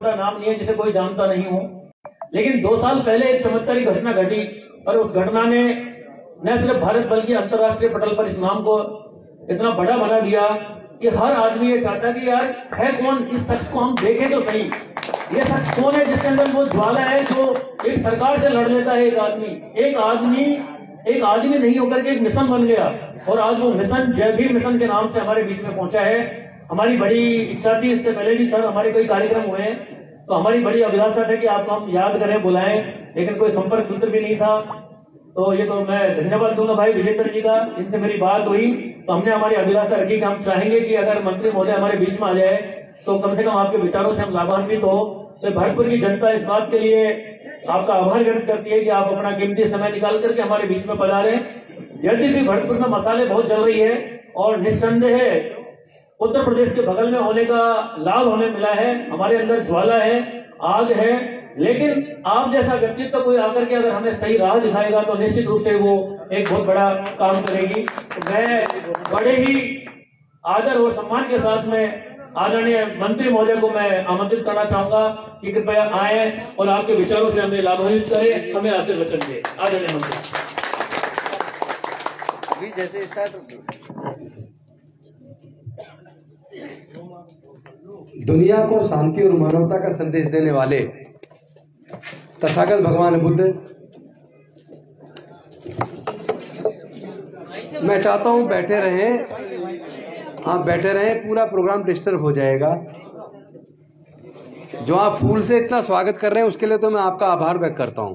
का नाम नहीं है जिसे कोई जानता नहीं हो, लेकिन 2 साल पहले एक चमत्कारी घटना घटी और उस घटना ने न सिर्फ भारत बल्कि अंतर्राष्ट्रीय पटल पर इस नाम को इतना बड़ा बना दिया कि हर आदमी ये चाहता कि यार है कौन, इस शख्स को हम देखें तो सही, ये शख्स कौन है जिसके अंदर वो ज्वाला है जो एक सरकार से लड़ लेता है। एक आदमी नहीं होकर के एक मिशन बन गया और आज वो मिशन जय भीम मिशन के नाम से हमारे बीच में पहुंचा है। हमारी बड़ी इच्छा थी, इससे पहले भी सर हमारे कोई कार्यक्रम हुए हैं तो हमारी बड़ी अभिलाषा है कि आपको हम याद करें, बुलाएं, लेकिन कोई संपर्क सूत्र भी नहीं था। तो ये तो मैं धन्यवाद दूंगा भाई विजेंद्र जी का, इनसे मेरी बात हुई तो हमने हमारी अभिलाषा रखी कि हम चाहेंगे कि अगर मंत्री महोदय हमारे बीच में आ जाए तो कम से कम आपके विचारों से हम लाभान्वित हो। तो भरतपुर की जनता इस बात के लिए आपका आभार व्यक्त करती है कि आप अपना कीमती समय निकाल करके हमारे बीच में पधारे। यद्यपि भरतपुर में मसाले बहुत चल रही है और निस्संदेह उत्तर प्रदेश के बगल में होने का लाभ हमें मिला है, हमारे अंदर ज्वाला है, आग है, लेकिन आप जैसा व्यक्तित्व कोई आकर के अगर हमें सही राह दिखाएगा तो निश्चित रूप से वो एक बहुत बड़ा काम करेगी। तो मैं बड़े ही आदर और सम्मान के साथ में आदरणीय मंत्री महोदय को मैं आमंत्रित करना चाहूंगा कि कृपया आए और आपके विचारों से हमें लाभान्वित करें, हमें आशीर्वचन दें। आदरणीय मंत्री अभी जैसे स्टार्ट। दुनिया को शांति और मानवता का संदेश देने वाले तथागत भगवान बुद्ध, मैं चाहता हूं बैठे रहें, आप बैठे रहें, पूरा प्रोग्राम डिस्टर्ब हो जाएगा। जो आप फूल से इतना स्वागत कर रहे हैं उसके लिए तो मैं आपका आभार व्यक्त करता हूं।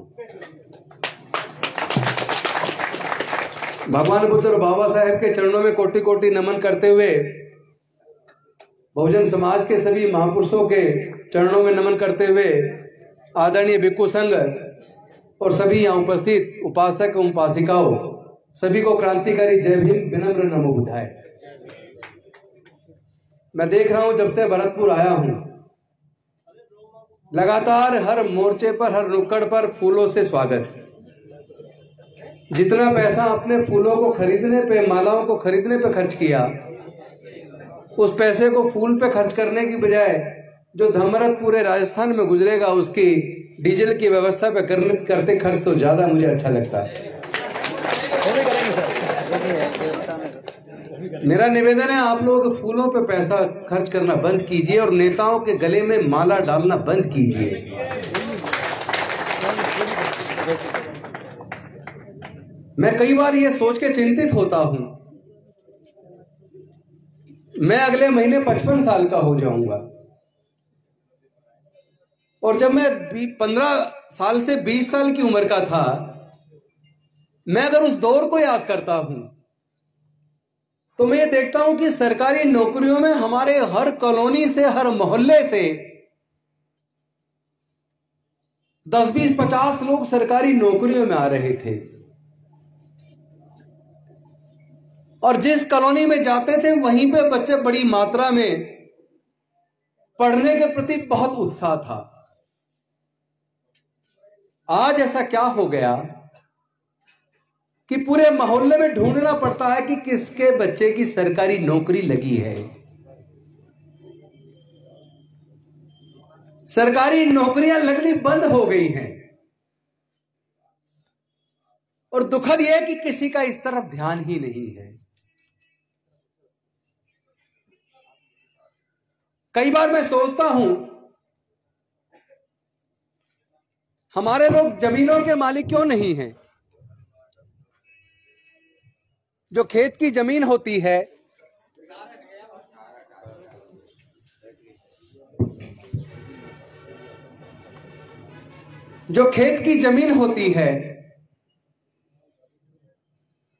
भगवान बुद्ध और बाबा साहेब के चरणों में कोटि कोटि नमन करते हुए, बहुजन समाज के सभी महापुरुषों के चरणों में नमन करते हुए, आदरणीय भिक्षु संघ और सभी यहाँ उपस्थित उपासक एवं उपासिकाओं सभी को क्रांतिकारी जय भीम, विनम्र नमो बुद्धाय। मैं देख रहा हूं जब से भरतपुर आया हूं, लगातार हर मोर्चे पर, हर नुक्कड़ पर फूलों से स्वागत। जितना पैसा आपने फूलों को खरीदने पे, मालाओं को खरीदने पे खर्च किया, उस पैसे को फूल पे खर्च करने की बजाय जो धर्मरथ पूरे राजस्थान में गुजरेगा उसकी डीजल की व्यवस्था पे करते खर्च तो ज्यादा मुझे अच्छा लगता है। मेरा निवेदन है आप लोग फूलों पे पैसा खर्च करना बंद कीजिए और नेताओं के गले में माला डालना बंद कीजिए। मैं कई बार ये सोच के चिंतित होता हूं, मैं अगले महीने 55 साल का हो जाऊंगा और जब मैं 15 साल से 20 साल की उम्र का था, मैं अगर उस दौर को याद करता हूं तो मैं ये देखता हूं कि सरकारी नौकरियों में हमारे हर कॉलोनी से, हर मोहल्ले से 10, 20, 50 लोग सरकारी नौकरियों में आ रहे थे और जिस कॉलोनी में जाते थे वहीं पे बच्चे बड़ी मात्रा में पढ़ने के प्रति बहुत उत्साह था। आज ऐसा क्या हो गया कि पूरे मोहल्ले में ढूंढना पड़ता है कि किसके बच्चे की सरकारी नौकरी लगी है। सरकारी नौकरियां लगनी बंद हो गई हैं और दुखद यह है कि किसी का इस तरफ ध्यान ही नहीं है। कई बार मैं सोचता हूं हमारे लोग जमीनों के मालिक क्यों नहीं हैं। जो खेत की जमीन होती है, जो खेत की जमीन होती है,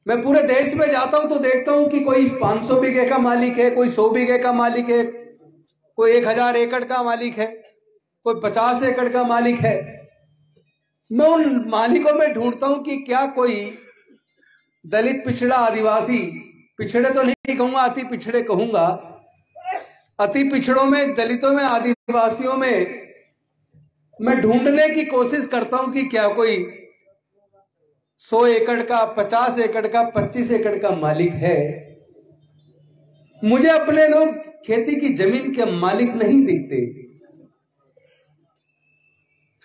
मैं पूरे देश में जाता हूं तो देखता हूं कि कोई 500 बीघे का मालिक है, कोई 100 बीघे का मालिक है, कोई 1000 एकड़ का मालिक है, कोई 50 एकड़ का मालिक है। मैं उन मालिकों में ढूंढता हूं कि क्या कोई दलित, पिछड़ा, आदिवासी, पिछड़े तो नहीं कहूंगा, अति पिछड़े कहूंगा, अति पिछड़ों में, दलितों में, आदिवासियों में मैं ढूंढने की कोशिश करता हूं कि क्या कोई 100 एकड़ का, 50 एकड़ का, 25 एकड़ का मालिक है। मुझे अपने लोग खेती की जमीन के मालिक नहीं दिखते।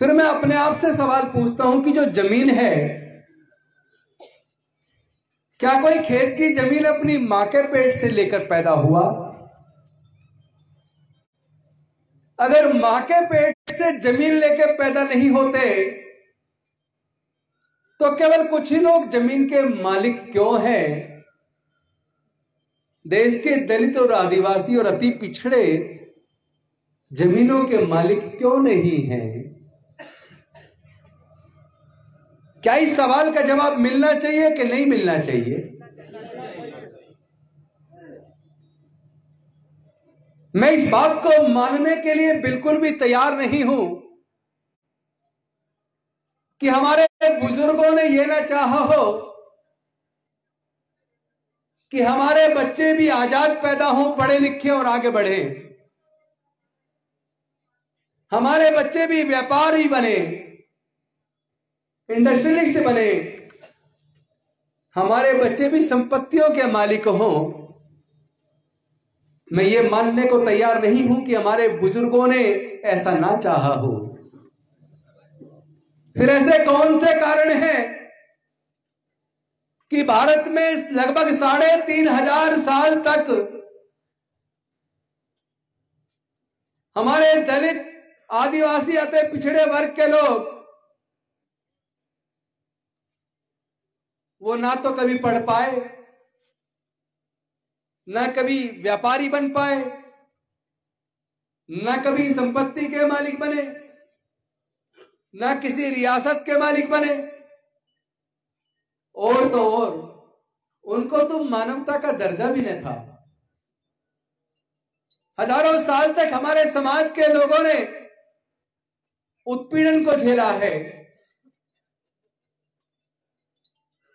फिर मैं अपने आप से सवाल पूछता हूं कि जो जमीन है, क्या कोई खेत की जमीन अपनी मां के पेट से लेकर पैदा हुआ? अगर मां के पेट से जमीन लेकर पैदा नहीं होते तो केवल कुछ ही लोग जमीन के मालिक क्यों हैं? देश के दलित और आदिवासी और अति पिछड़े जमीनों के मालिक क्यों नहीं हैं? क्या इस सवाल का जवाब मिलना चाहिए कि नहीं मिलना चाहिए? मैं इस बात को मानने के लिए बिल्कुल भी तैयार नहीं हूं कि हमारे बुजुर्गों ने यह ना चाहा हो कि हमारे बच्चे भी आजाद पैदा हों, पढ़े लिखे और आगे बढ़े, हमारे बच्चे भी व्यापारी बने, इंडस्ट्रियलिस्ट बने, हमारे बच्चे भी संपत्तियों के मालिक हों। मैं ये मानने को तैयार नहीं हूं कि हमारे बुजुर्गों ने ऐसा ना चाहा हो। फिर ऐसे कौन से कारण हैं कि भारत में लगभग 3,500 साल तक हमारे दलित, आदिवासी, अति पिछड़े वर्ग के लोग वो ना तो कभी पढ़ पाए, ना कभी व्यापारी बन पाए, ना कभी संपत्ति के मालिक बने, ना किसी रियासत के मालिक बने, और तो और उनको तो मानवता का दर्जा भी नहीं था। हजारों साल तक हमारे समाज के लोगों ने उत्पीड़न को झेला है,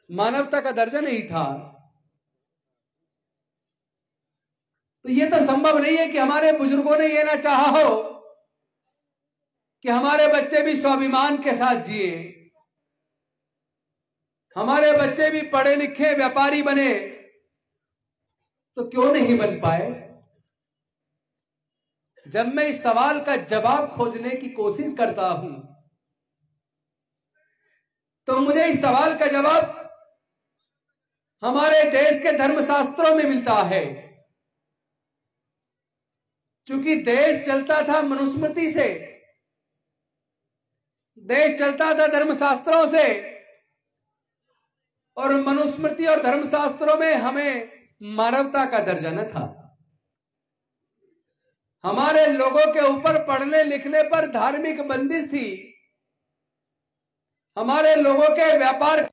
मानवता का दर्जा नहीं था। तो यह तो संभव नहीं है कि हमारे बुजुर्गों ने यह ना चाहा हो कि हमारे बच्चे भी स्वाभिमान के साथ जिए, हमारे बच्चे भी पढ़े लिखे व्यापारी बने। तो क्यों नहीं बन पाए? जब मैं इस सवाल का जवाब खोजने की कोशिश करता हूं तो मुझे इस सवाल का जवाब हमारे देश के धर्मशास्त्रों में मिलता है। क्योंकि देश चलता था मनुस्मृति से, देश चलता था धर्मशास्त्रों से, और मनुस्मृति और धर्मशास्त्रों में हमें मानवता का दर्जा न था। हमारे लोगों के ऊपर पढ़ने लिखने पर धार्मिक बंदिश थी, हमारे लोगों के व्यापार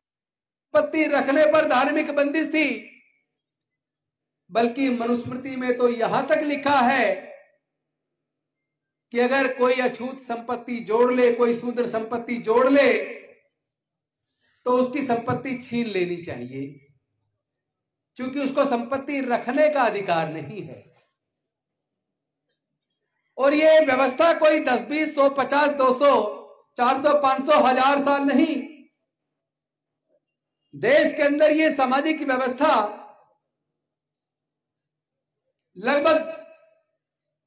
संपत्ति रखने पर धार्मिक बंदिश थी। बल्कि मनुस्मृति में तो यहां तक लिखा है कि अगर कोई अछूत संपत्ति जोड़ ले, कोई शूद्र संपत्ति जोड़ ले, तो उसकी संपत्ति छीन लेनी चाहिए, क्योंकि उसको संपत्ति रखने का अधिकार नहीं है। और ये व्यवस्था कोई 10, 20, 100, 50, 200, 400, 500, 1000 साल नहीं। देश के अंदर ये सामाजिक व्यवस्था लगभग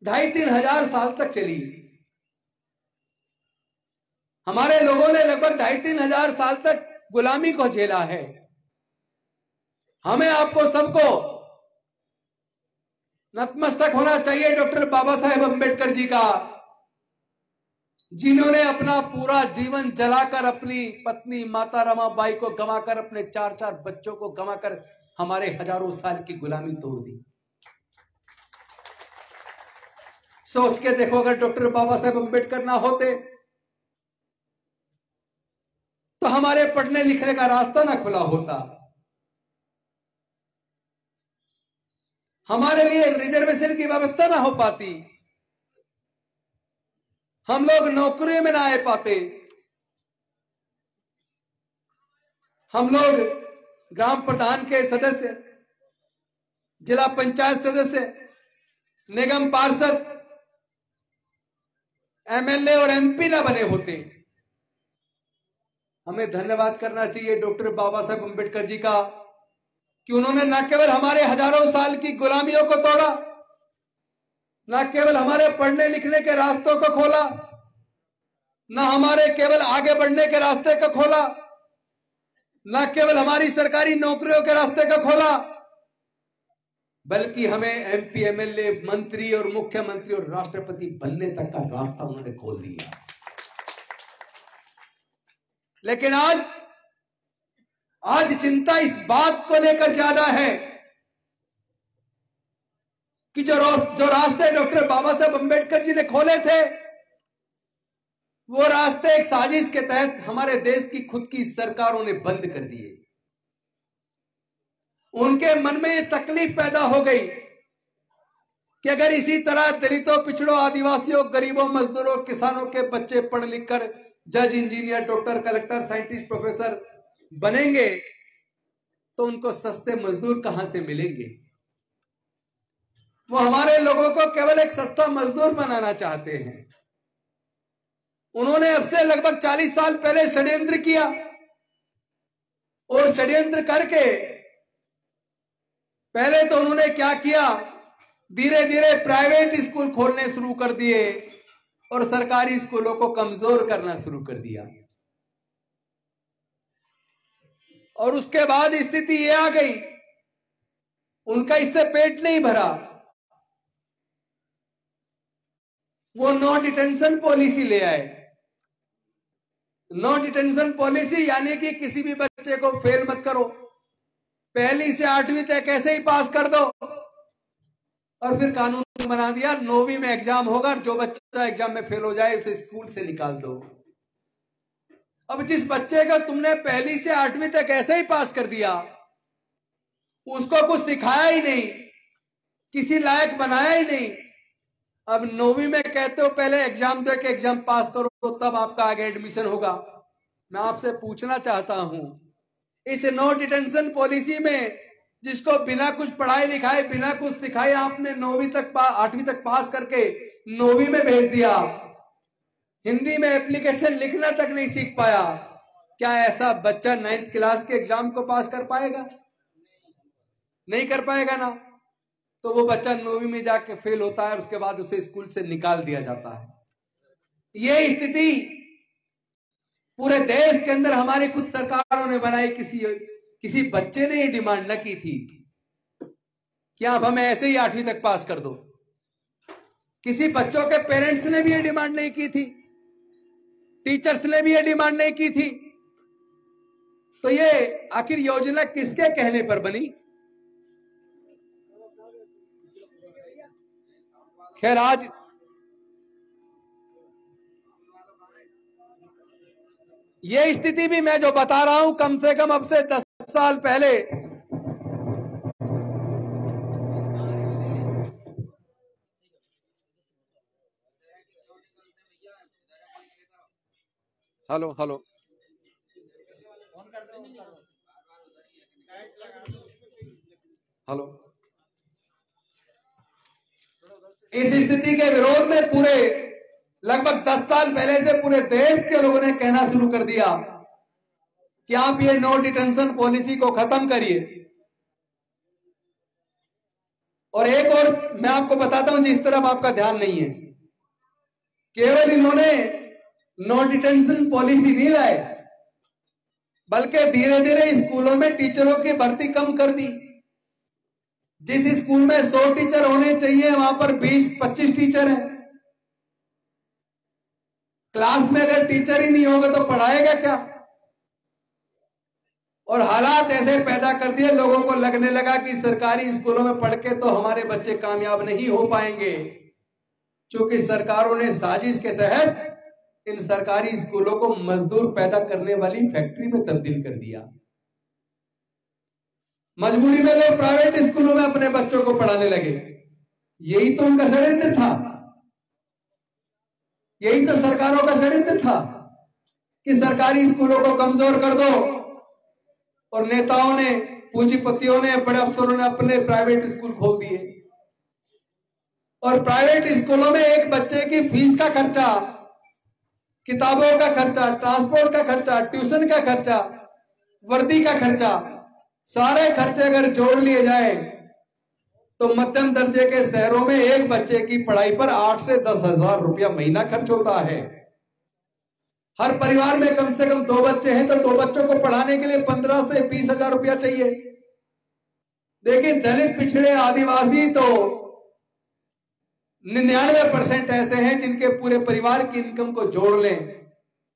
2,500-3 हजार साल तक चली। हमारे लोगों ने लगभग 2,500-3 हजार साल तक गुलामी को झेला है। हमें आपको सबको नतमस्तक होना चाहिए डॉक्टर बाबा साहेब अम्बेडकर जी का, जिन्होंने अपना पूरा जीवन जलाकर अपनी पत्नी माता रमाबाई को गंवाकर, अपने 4-4 बच्चों को गंवाकर हमारे हजारों साल की गुलामी तोड़ दी। सोच के देखो, अगर डॉक्टर बाबा साहेब अम्बेडकर ना होते तो हमारे पढ़ने लिखने का रास्ता ना खुला होता, हमारे लिए रिजर्वेशन की व्यवस्था ना हो पाती, हम लोग नौकरियों में ना आ पाते, हम लोग ग्राम प्रधान के सदस्य, जिला पंचायत सदस्य, निगम पार्षद, एमएलए और एमपी ना बने होते। हमें धन्यवाद करना चाहिए डॉक्टर बाबा साहेब अम्बेडकर जी का कि उन्होंने न केवल हमारे हजारों साल की गुलामियों को तोड़ा, न केवल हमारे पढ़ने लिखने के रास्तों को खोला, न हमारे केवल आगे बढ़ने के रास्ते का खोला, न केवल हमारी सरकारी नौकरियों के रास्ते का खोला, बल्कि हमें एमपी, एमएलए, मंत्री और मुख्यमंत्री और राष्ट्रपति बनने तक का रास्ता उन्होंने खोल दिया। लेकिन आज चिंता इस बात को लेकर ज्यादा है कि जो रास्ते डॉक्टर बाबा साहब अंबेडकर जी ने खोले थे, वो रास्ते एक साजिश के तहत हमारे देश की खुद की सरकारों ने बंद कर दिए। उनके मन में ये तकलीफ पैदा हो गई कि अगर इसी तरह दलितों, पिछड़ों, आदिवासियों, गरीबों, मजदूरों, किसानों के बच्चे पढ़ लिख कर जज, engineer, doctor, collector, scientist, professor बनेंगे तो उनको सस्ते मजदूर कहां से मिलेंगे? वो हमारे लोगों को केवल एक सस्ता मजदूर बनाना चाहते हैं। उन्होंने अब से लगभग 40 साल पहले षड्यंत्र किया और षड्यंत्र करके पहले तो उन्होंने क्या किया, धीरे धीरे प्राइवेट स्कूल खोलने शुरू कर दिए और सरकारी स्कूलों को कमजोर करना शुरू कर दिया। और उसके बाद स्थिति ये आ गई, उनका इससे पेट नहीं भरा, वो नो डिटेंशन पॉलिसी ले आए। नो डिटेंशन पॉलिसी यानी कि किसी भी बच्चे को फेल मत करो, पहली से 8वीं तक ऐसे ही पास कर दो। और फिर कानून बना दिया 9वीं में एग्जाम होगा, जो बच्चा एग्जाम में फेल हो जाए उसे स्कूल से निकाल दो। अब जिस बच्चे को तुमने पहली से 8वीं तक ऐसे ही पास कर दिया, उसको कुछ सिखाया ही नहीं, किसी लायक बनाया ही नहीं, अब 9वीं में कहते हो पहले एग्जाम दे के एग्जाम पास करो तो तब आपका आगे एडमिशन होगा। मैं आपसे पूछना चाहता हूं, इस नो डिटेंशन पॉलिसी में जिसको बिना कुछ पढ़ाई लिखाए, बिना कुछ सिखाए आपने 9वीं तक 8वीं तक पास करके 9वीं में भेज दिया, हिंदी में एप्लीकेशन लिखना तक नहीं सीख पाया, क्या ऐसा बच्चा 9th क्लास के एग्जाम को पास कर पाएगा? नहीं कर पाएगा ना। तो वो बच्चा 9वीं में जाके फेल होता है, उसके बाद उसे स्कूल से निकाल दिया जाता है। ये स्थिति पूरे देश के अंदर हमारी खुद सरकारों ने बनाई। किसी बच्चे ने ये डिमांड न की थी कि आप हमें ऐसे ही 8वीं तक पास कर दो। किसी बच्चों के पेरेंट्स ने भी ये डिमांड नहीं की थी, टीचर्स ने भी ये डिमांड नहीं की थी। तो ये आखिर योजना किसके कहने पर बनी? खैर, आज ये स्थिति भी मैं जो बता रहा हूं, कम से कम अब से 10 साल पहले हेलो इस स्थिति के विरोध में पूरे लगभग 10 साल पहले से पूरे देश के लोगों ने कहना शुरू कर दिया कि आप ये नो डिटेंशन पॉलिसी को खत्म करिए। और एक और मैं आपको बताता हूं जिस तरफ आपका ध्यान नहीं है, केवल इन्होंने नो डिटेंशन पॉलिसी नहीं लाए, बल्कि धीरे धीरे स्कूलों में टीचरों की भर्ती कम कर दी। जिस स्कूल में 100 टीचर होने चाहिए वहां पर 20-25 टीचर हैं। क्लास में अगर टीचर ही नहीं होगा तो पढ़ाएगा क्या? और हालात ऐसे पैदा कर दिए, लोगों को लगने लगा कि सरकारी स्कूलों में पढ़ के तो हमारे बच्चे कामयाब नहीं हो पाएंगे, क्योंकि सरकारों ने साजिश के तहत इन सरकारी स्कूलों को मजदूर पैदा करने वाली फैक्ट्री में तब्दील कर दिया। मजबूरी में लोग प्राइवेट स्कूलों में अपने बच्चों को पढ़ाने लगे। यही तो उनका षड्यंत्र था, यही तो सरकारों का षड्यंत्र था कि सरकारी स्कूलों को कमजोर कर दो। और नेताओं ने, पूंजीपतियों ने, बड़े अफसरों ने अपने प्राइवेट स्कूल खोल दिए। और प्राइवेट स्कूलों में एक बच्चे की फीस का खर्चा, किताबों का खर्चा, ट्रांसपोर्ट का खर्चा, ट्यूशन का खर्चा, वर्दी का खर्चा, सारे खर्चे अगर जोड़ लिए जाए तो मध्यम दर्जे के शहरों में एक बच्चे की पढ़ाई पर 8 से 10 हजार रुपया महीना खर्च होता है। हर परिवार में कम से कम 2 बच्चे हैं तो 2 बच्चों को पढ़ाने के लिए 15 से 20 हजार रुपया चाहिए। देखिए दलित, पिछड़े, आदिवासी तो 99% ऐसे हैं जिनके पूरे परिवार की इनकम को जोड़ लें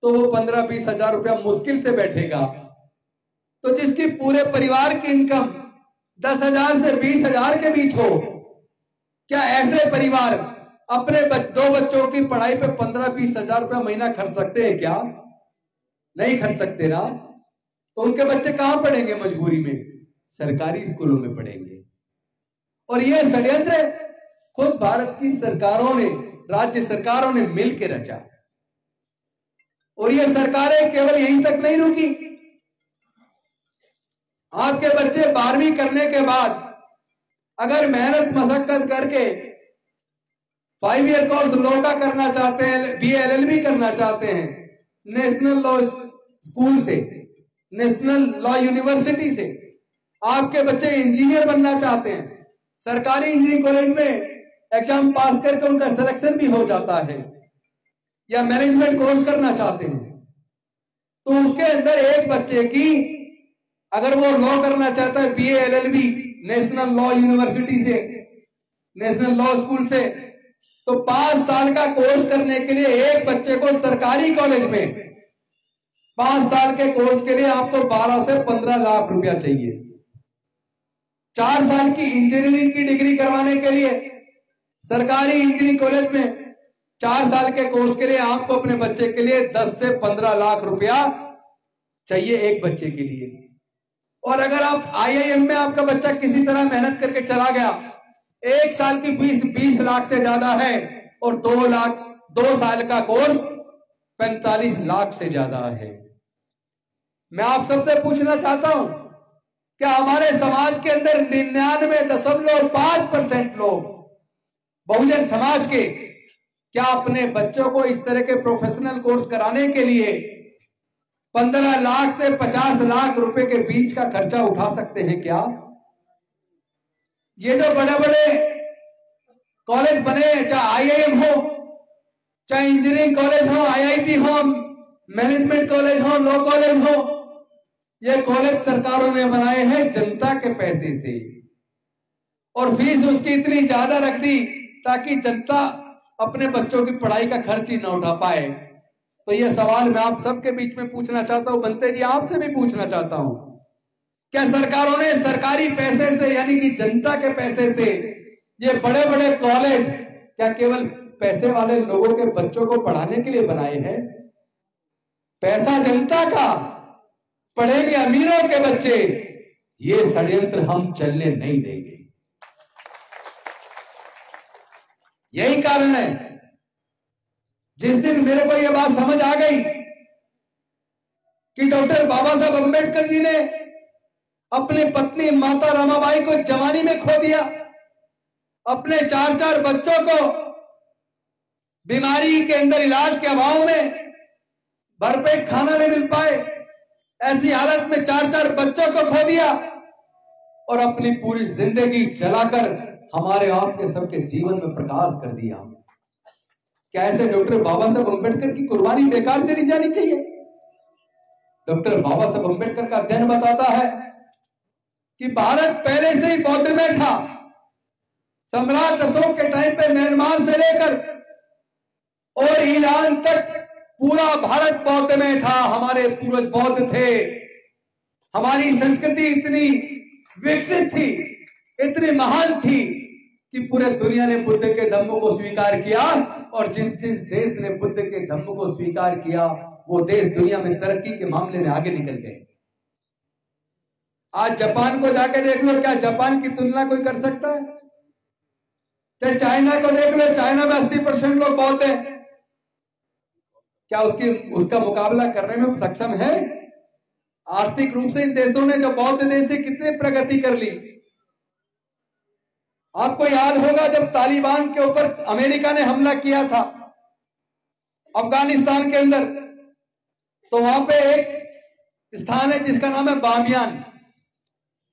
तो वो 15-20 हजार रुपया मुश्किल से बैठेगा। तो जिसकी पूरे परिवार की इनकम 10,000 से 20,000 के बीच हो, क्या ऐसे परिवार अपने 2 बच्चों की पढ़ाई पे 15-20 हजार रुपया महीना खर्च सकते हैं क्या? नहीं खर्च सकते ना। तो उनके बच्चे कहां पढ़ेंगे? मजबूरी में सरकारी स्कूलों में पढ़ेंगे। और यह षड्यंत्र खुद भारत की सरकारों ने, राज्य सरकारों ने मिलकर रचा। और ये सरकारें केवल यहीं तक नहीं रुकी। आपके बच्चे 12वीं करने के बाद अगर मेहनत मशक्कत करके 5 ईयर कोर्स लॉ का करना चाहते हैं, BA LLB करना चाहते हैं नेशनल लॉ स्कूल से, नेशनल लॉ यूनिवर्सिटी से, आपके बच्चे इंजीनियर बनना चाहते हैं, सरकारी इंजीनियरिंग कॉलेज में एग्जाम पास करके उनका सिलेक्शन भी हो जाता है, या मैनेजमेंट कोर्स करना चाहते हैं, तो उसके अंदर एक बच्चे की अगर वो लॉ करना चाहता है BA LLB national law university से, नेशनल लॉ स्कूल से, तो 5 साल का कोर्स करने के लिए एक बच्चे को सरकारी कॉलेज में 5 साल के कोर्स के लिए आपको 12 से 15 लाख रुपया चाहिए। 4 साल की इंजीनियरिंग की डिग्री करवाने के लिए सरकारी इंजीनियरिंग कॉलेज में 4 साल के कोर्स के लिए आपको अपने बच्चे के लिए 10 से 15 लाख रुपया चाहिए एक बच्चे के लिए। और अगर आप IIM में आपका बच्चा किसी तरह मेहनत करके चला गया, 1 साल की फीस 20 लाख से ज्यादा है और 2 साल का कोर्स 45 लाख से ज्यादा है। मैं आप सबसे पूछना चाहता हूं, क्या हमारे समाज के अंदर 99.5% लोग बहुजन समाज के क्या अपने बच्चों को इस तरह के प्रोफेशनल कोर्स कराने के लिए 15 लाख से 50 लाख रुपए के बीच का खर्चा उठा सकते हैं क्या? ये जो बड़े बड़े कॉलेज बने, चाहे IIM हो, चाहे इंजीनियरिंग कॉलेज हो, IIT हो, मैनेजमेंट कॉलेज हो, लॉ कॉलेज हो, ये कॉलेज सरकारों ने बनाए हैं जनता के पैसे से, और फीस उसकी इतनी ज्यादा रख दी ताकि जनता अपने बच्चों की पढ़ाई का खर्च ही ना उठा पाए। तो ये सवाल मैं आप सबके बीच में पूछना चाहता हूं, बनते जी आपसे भी पूछना चाहता हूं, क्या सरकारों ने सरकारी पैसे से यानी कि जनता के पैसे से ये बड़े बड़े कॉलेज क्या केवल पैसे वाले लोगों के बच्चों को पढ़ाने के लिए बनाए हैं? पैसा जनता का, पढ़ेंगे अमीरों के बच्चे। ये षड्यंत्र हम चलने नहीं देंगे। यही कारण है जिस दिन मेरे को यह बात समझ आ गई कि डॉक्टर बाबा साहब अम्बेडकर जी ने अपनी पत्नी माता रमाबाई को जवानी में खो दिया, अपने 4 बच्चों को बीमारी के अंदर इलाज के अभाव में भरपेट खाना नहीं मिल पाए, ऐसी हालत में 4 बच्चों को खो दिया और अपनी पूरी जिंदगी जलाकर हमारे आपके सबके जीवन में प्रकाश कर दिया। क्या ऐसे डॉक्टर बाबा साहब अम्बेडकर की कुर्बानी बेकार चली जानी चाहिए? डॉक्टर बाबा साहब अम्बेडकर का अध्ययन बताता है कि भारत पहले से ही बौद्ध में था। सम्राट अशोक के टाइम पे म्यांमार से लेकर और ईरान तक पूरा भारत बौद्ध में था। हमारे पूर्वज बौद्ध थे। हमारी संस्कृति इतनी विकसित थी, इतनी महान थी कि पूरे दुनिया ने बुद्ध के धम्म को स्वीकार किया, और जिस जिस देश ने बुद्ध के धम्म को स्वीकार किया वो देश दुनिया में तरक्की के मामले में आगे निकल गए। आज जापान को जाके देख लो, क्या जापान की तुलना कोई कर सकता है? चाहे चाइना को देख लो, चाइना में 80% लोग बौद्ध हैं। क्या उसका मुकाबला करने में सक्षम है? आर्थिक रूप से इन देशों ने, जो बौद्ध देश से, कितनी प्रगति कर ली। आपको याद होगा जब तालिबान के ऊपर अमेरिका ने हमला किया था अफगानिस्तान के अंदर, तो वहां पे एक स्थान है जिसका नाम है बामियान।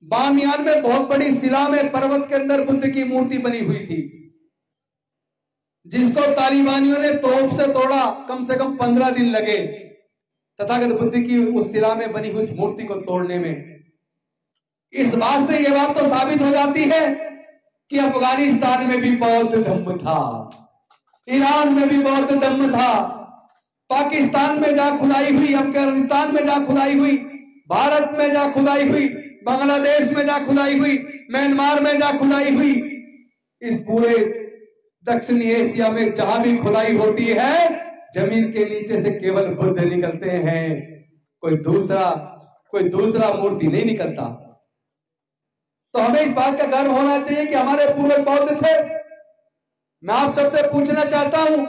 बामियान में बहुत बड़ी शिला में पर्वत के अंदर बुद्ध की मूर्ति बनी हुई थी, जिसको तालिबानियों ने तोप से तोड़ा। कम से कम 15 दिन लगे। तथागत बुद्ध की उस शिला में बनी हुई उस मूर्ति को तोड़ने में। इस बात से यह बात तो साबित हो जाती है कि अफगानिस्तान में भी बौद्ध धम्म था, ईरान में भी बौद्ध धम्म था, पाकिस्तान में जा खुदाई हुई, अफगानिस्तान में जा खुदाई हुई, भारत में जा खुदाई हुई, बांग्लादेश में जा खुदाई हुई, म्यांमार में जा खुदाई हुई। इस पूरे दक्षिणी एशिया में जहां भी खुदाई होती है, जमीन के नीचे से केवल बुद्ध निकलते हैं, कोई दूसरा मूर्ति नहीं निकलता। तो हमें इस बात का गर्व होना चाहिए कि हमारे पूर्वज बौद्ध थे। मैं आप सबसे पूछना चाहता हूं,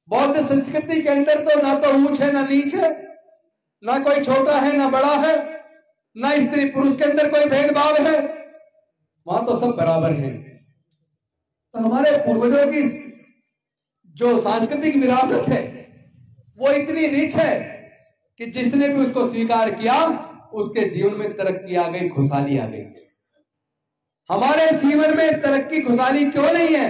बौद्ध संस्कृति के अंदर तो ना तो ऊंच है ना नीच है, ना कोई छोटा है ना बड़ा है, ना स्त्री पुरुष के अंदर कोई भेदभाव है, वहां तो सब बराबर हैं। तो हमारे पूर्वजों की जो सांस्कृतिक विरासत है वो इतनी नीच है कि जिसने भी उसको स्वीकार किया उसके जीवन में तरक्की आ गई, खुशहाली आ गई। हमारे जीवन में तरक्की खुशहाली क्यों नहीं है?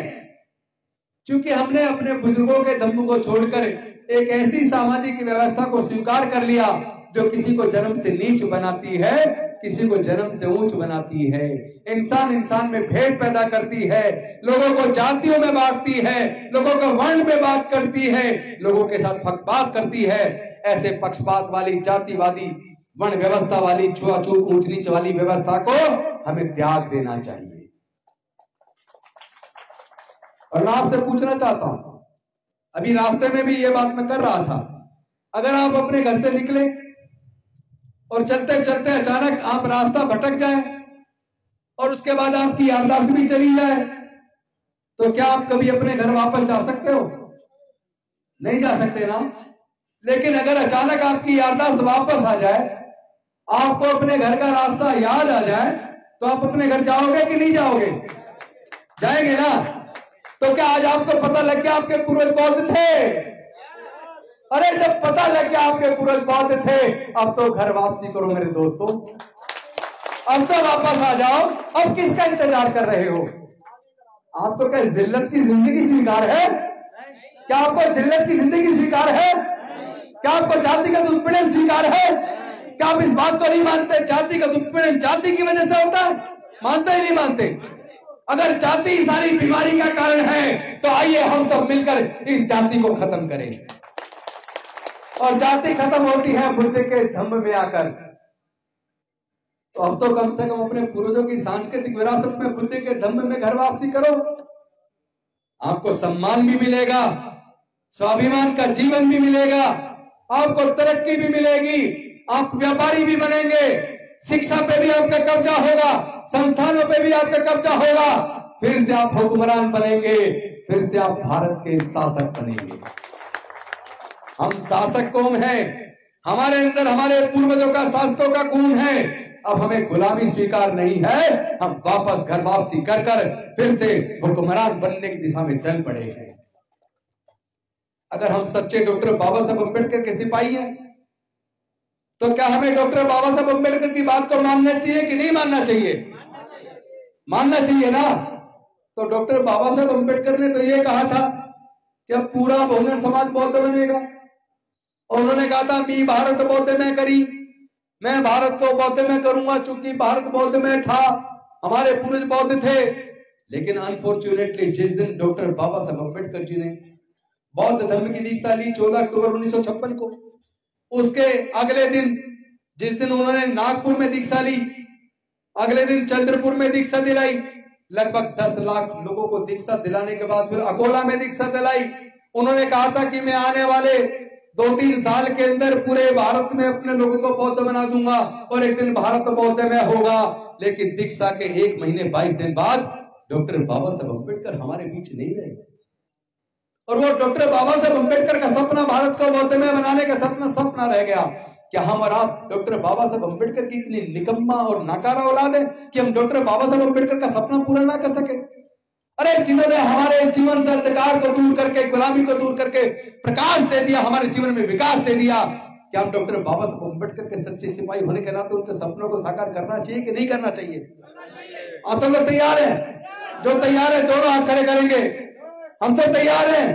क्योंकि हमने अपने बुजुर्गों के धम्म को छोड़कर एक ऐसी सामाजिक व्यवस्था को स्वीकार कर लिया जो किसी को जन्म से नीच बनाती है, किसी को जन्म से ऊंच बनाती है, इंसान में भेद पैदा करती है, लोगों को जातियों में बांटती है, लोगों को वर्ण में बात करती है, लोगों के साथ पक्षपात करती है। ऐसे पक्षपात वाली, जातिवादी, वर्ण व्यवस्था वाली, छुआछूत, ऊंच नीच वाली व्यवस्था को हमें त्याग देना चाहिए। और मैं आपसे पूछना चाहता हूं, अभी रास्ते में भी ये बात मैं कर रहा था, अगर आप अपने घर से निकले और चलते चलते अचानक आप रास्ता भटक जाए और उसके बाद आपकी याददाश्त भी चली जाए, तो क्या आप कभी अपने घर वापस जा सकते हो? नहीं जा सकते ना। लेकिन अगर अचानक आपकी याददाश्त वापस आ जाए, आपको अपने घर का रास्ता याद आ जाए, तो आप अपने घर जाओगे कि नहीं जाओगे? जाएंगे ना। तो क्या आज आपको पता लग गया आपके पूर्वज बौद्ध थे? अरे जब पता लग गया आपके पूर्वज बौद्ध थे, अब तो घर वापसी करो मेरे दोस्तों, अब तो वापस आ जाओ। अब किसका इंतजार कर रहे हो? आपको क्या जिल्लत की जिंदगी स्वीकार है? क्या आपको जिल्लत की जिंदगी स्वीकार है? क्या आपको जातिगत उत्पीड़न स्वीकार है? क्या आप इस बात को नहीं मानते जातिगत उत्पीड़न जाति की वजह से होता है? मानते ही नहीं मानते। अगर जाति सारी बीमारी का कारण है, तो आइए हम सब मिलकर इस जाति को खत्म करें। और जाति खत्म होती है बुद्ध के धम्म में आकर। तो अब तो कम से कम अपने पूर्वजों की सांस्कृतिक विरासत में, बुद्ध के धम्म में घर वापसी करो। आपको सम्मान भी मिलेगा, स्वाभिमान का जीवन भी मिलेगा, आपको तरक्की भी मिलेगी, आप व्यापारी भी बनेंगे, शिक्षा पे भी आपका कब्जा होगा, संस्थानों पे भी आपका कब्जा होगा, फिर से आप हुक्मरान बनेंगे, फिर से आप भारत के शासक बनेंगे। हम शासक कौम हैं, हमारे अंदर हमारे पूर्वजों का, शासकों का खून है। अब हमें गुलामी स्वीकार नहीं है, हम वापस घर वापसी कर फिर से हुक्मरान बनने की दिशा में चल पड़े हैं। अगर हम सच्चे डॉक्टर बाबा साहब अम्बेडकर के सिपाही हैं, तो क्या हमें डॉक्टर बाबा साहब अम्बेडकर की बात को मानना चाहिए कि नहीं मानना चाहिए? मानना चाहिए ना। तो डॉक्टर बाबा साहब अम्बेडकर ने तो ये कहा था कि अब पूरा बहुजन समाज बौद्ध बनेगा, और उन्होंने कहा था मी भारत बौद्ध में करी, मैं भारत को बौद्ध में करूंगा, चूंकि भारत बौद्ध में था, हमारे पूर्वज बौद्ध थे। लेकिन अनफॉर्चुनेटली जिस दिन डॉक्टर बाबा साहब अम्बेडकर जी ने बौद्ध धर्म की दीक्षा ली 14 अक्टूबर 1956 को, उसके अगले दिन, जिस दिन उन्होंने नागपुर में दीक्षा ली, अगले दिन चंद्रपुर में दीक्षा दिलाई, लगभग 10 लाख लोगों को दीक्षा दिलाने के बाद फिर अकोला में दीक्षा दिलाई। उन्होंने कहा था कि मैं आने वाले 2-3 साल के अंदर पूरे भारत में अपने लोगों को बौद्ध बना दूंगा और एक दिन भारत बौद्ध में होगा। लेकिन दीक्षा के 1 महीने 22 दिन बाद डॉक्टर बाबा साहब अम्बेडकर हमारे बीच नहीं रहे, और वो डॉक्टर बाबा साहब अम्बेडकर का सपना भारत को बौद्ध में बनाने का सपना रह गया। क्या हम और आप डॉक्टर बाबा साहब अम्बेडकर की इतनी निकम्मा और नाकारा औलाद है कि हम डॉक्टर बाबा साहब अम्बेडकर का सपना पूरा ना कर सके? अरे जिन्होंने हमारे जीवन से अंधकार को दूर करके, गुलामी को दूर करके प्रकाश दे दिया, हमारे जीवन में विकास दे दिया, क्या हम डॉक्टर बाबा साहब अम्बेडकर के सच्चे सिपाही होने के नाते उनके सपनों को साकार करना चाहिए कि नहीं करना चाहिए? आप सब लोग तैयार हैं? जो तैयार है दोनों हाथ खड़े करेंगे। हम सब तैयार हैं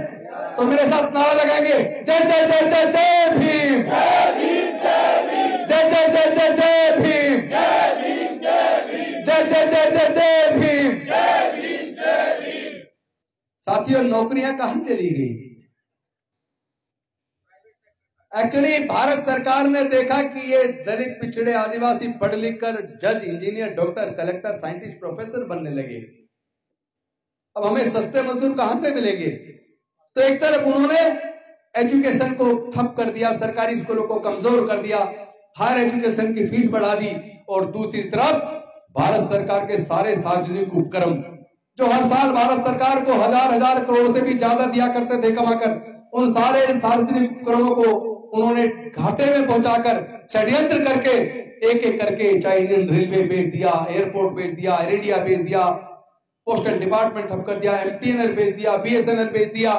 तो मेरे साथ नारा लगाएंगे, जय जय जय जय जय भीम। साथियों, नौकरियां कहां चली गई? एक्चुअली भारत सरकार ने देखा कि ये दलित, पिछड़े, आदिवासी पढ़ लिख कर जज, engineer, doctor, collector, scientist, professor बनने लगे। अब हमें सस्ते मजदूर कहां से मिलेंगे? तो एक तरफ उन्होंने एजुकेशन को ठप कर दिया, सरकारी स्कूलों को कमजोर कर दिया, हायर एजुकेशन की फीस बढ़ा दी, और दूसरी तरफ भारत सरकार के सारे सार्वजनिक उपक्रम जो हर साल भारत सरकार को हजार करोड़ से भी ज्यादा दिया करते थे कमाकर, उन सारे सार्वजनिक उपक्रमों को उन्होंने घाटे में पहुंचाकर षड्यंत्र करके एक एक करके, चाहे इंडियन रेलवे बेच दिया, एयरपोर्ट बेच दिया, एयर इंडिया बेच दिया, पोस्टल डिपार्टमेंट ठप कर दिया, एमटीएनएल बेच दिया, बीएसएनएल बेच दिया,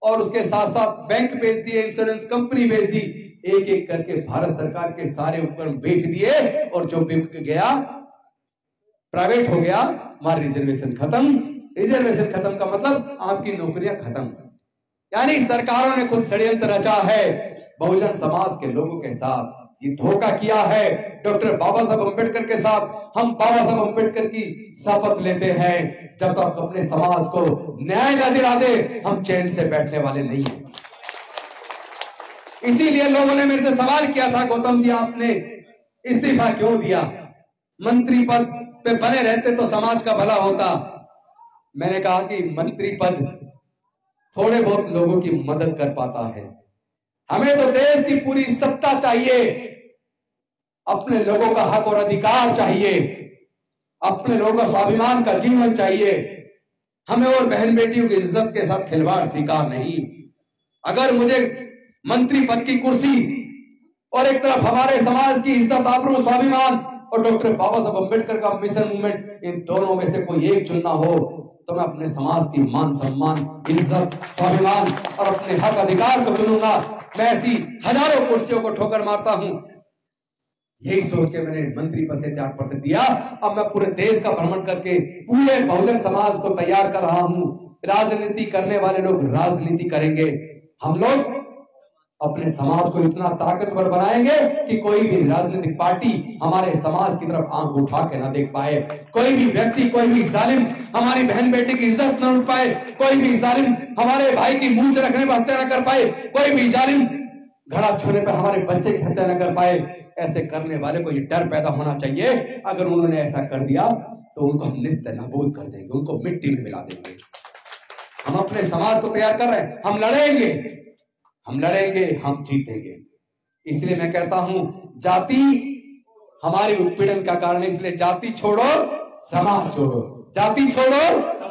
और उसके साथ साथ बैंक बेच दिए, इंश्योरेंस कंपनी बेच दी। एक एक करके भारत सरकार के सारे उपकरण बेच दिए, और जो बिक गया, प्राइवेट हो गया, हमारी रिजर्वेशन खत्म। रिजर्वेशन खत्म का मतलब आपकी नौकरियां खत्म। यानी सरकारों ने खुद षड्यंत्र रचा है बहुजन समाज के लोगों के साथ, ये धोखा किया है डॉक्टर बाबा साहब अम्बेडकर के साथ। हम बाबा साहब अम्बेडकर की शपथ लेते हैं, जब तक अपने समाज को न्याय न दिला दे हम चैन से बैठने वाले नहीं हैं। इसीलिए लोगों ने मेरे से सवाल किया था, गौतम जी आपने इस्तीफा क्यों दिया? मंत्री पद पे बने रहते तो समाज का भला होता। मैंने कहा कि मंत्री पद थोड़े बहुत लोगों की मदद कर पाता है, हमें तो देश की पूरी सत्ता चाहिए, अपने लोगों का हक और अधिकार चाहिए, अपने लोगों का स्वाभिमान का जीवन चाहिए। हमें और बहन बेटियों की इज्जत के साथ खिलवाड़ स्वीकार नहीं। अगर मुझे मंत्री पद की कुर्सी और एक तरफ हमारे समाज की इज्जत, आबरू, स्वाभिमान और डॉक्टर बाबा साहब अम्बेडकर का मिशन मूवमेंट, इन दोनों में से कोई एक चुनना हो, तो मैं अपने समाज की मान सम्मान, इज्जत, स्वाभिमान और अपने हक अधिकार को चुनूंगा। मैं ऐसी हजारों कुर्सियों को ठोकर मारता हूं। यही सोच के मैंने मंत्री पद से त्याग पत्र दिया। अब मैं पूरे देश का भ्रमण करके पूरे बहुजन समाज को तैयार कर रहा हूं। राजनीति करने वाले लोग राजनीति करेंगे, हम लोग अपने समाज को इतना ताकतवर बनाएंगे कि कोई भी राजनीतिक पार्टी हमारे समाज की तरफ आंख उठा के ना देख पाए। कोई भी व्यक्ति, कोई भी जालिम हमारी बहन बेटी की इज्जत न उठ पाए, कोई भी जालिम हमारे भाई की मूंछ रखने पर हत्या न कर पाए, कोई भी जालिम घड़ा छूने पर हमारे बच्चे की हत्या न कर पाए। ऐसे करने वाले को ये डर पैदा होना चाहिए, अगर उन्होंने ऐसा कर दिया तो उनको हम निस्ते नाबूद कर देंगे, उनको मिट्टी में मिला देंगे। हम अपने समाज को तैयार कर रहे हैं, हम लड़ेंगे, हम जीतेंगे। इसलिए मैं कहता हूं, जाति हमारे उत्पीड़न का कारण है, इसलिए जाति छोड़ो समाज छोड़ो, जाति छोड़ो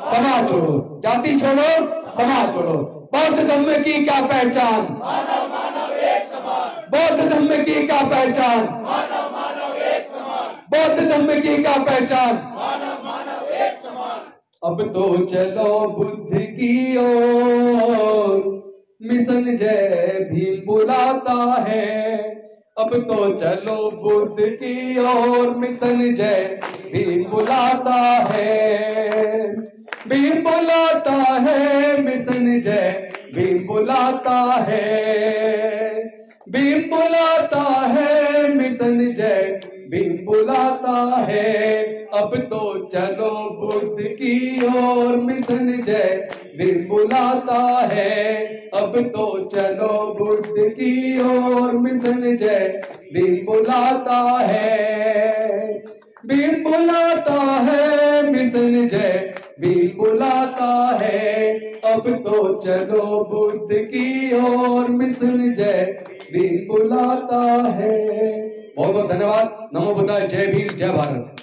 समाज छोड़ो, जाति छोड़ो समाज छोड़ो। बौद्ध धर्म की क्या पहचान? मानव मानव एक समान। बौद्ध धर्म की क्या पहचान? मानव मानव एक समान। बौद्ध धर्म की क्या पहचान? मानव मानव एक समान। अब तो चलो बुद्ध की ओर, मिशन जय भीम बुलाता है। अब तो चलो बुद्ध की ओर, मिशन जय भीम बुलाता है। भीम बुलाता है, मिशन जय भीम बुलाता है। भीम बुलाता है, मिशन जय भीम बुलाता है। अब तो चलो बुद्ध की ओर, मिशन जय भीम बुलाता है। अब तो चलो बुद्ध की ओर, मिशन जय भीम बुलाता है। भीम बुलाता है, मिशन जय भीम बुलाता है। अब तो चलो बुद्ध की ओर, मिशन जय भीम बुलाता है। बहुत बहुत धन्यवाद। नमो बुद्धाय। जय भीम, जय भारत।